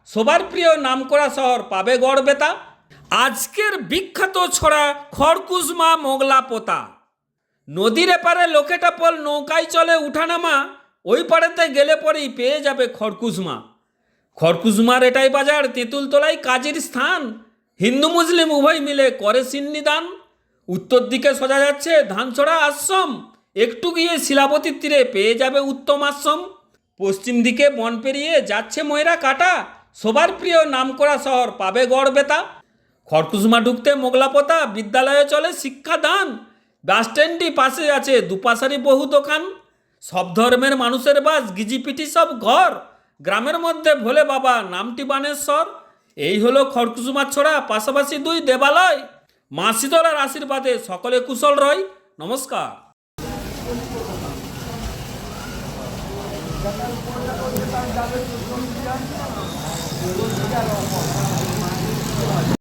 সবার প্রিয় নামকরা শহর পাবে গড়বেতা। আজকের বিখ্যাত ছড়া খড়কুসমা মোগলা পোতা। নদীর এপারে লোকেটাপল নৌকায় চলে উঠানামা, ওই পাড়েতে গেলে পরেই পেয়ে যাবে খড়কুসমা। খড়কুসমার এটাই বাজার, তেঁতুলতলায় কাজীর স্থান। হিন্দু মুসলিম উভয় মিলে করে সিন্নিদান। উত্তর দিকে সোজা যাচ্ছে ধানছড়া আশ্রম, একটু গিয়ে শিলাবতীর তীরে পেয়ে যাবে উত্তম আশ্রম। পশ্চিম দিকে বন পেরিয়ে যাচ্ছে ময়রা কাটা, সবার প্রিয় নামকরা শহর পাবে গড়বেতা। খড়কুসমা ঢুকতে মোগলাপোতা, বিদ্যালয়ে চলে শিক্ষাদান। বাসস্ট্যান্ডটি পাশে আছে দুপাশারি বহু দোকান। সব ধর্মের মানুষের বাস, গিজিপিটি সব ঘর। গ্রামের মধ্যে ভোলে বাবা, নামটি বানেশ্বর। এই হলো খড়কুসুমার ছড়া, পাশাপাশি দুই দেবালয়। মা শীতলার আশীর্বাদে সকলে কুশল রয়। নমস্কার। যাদের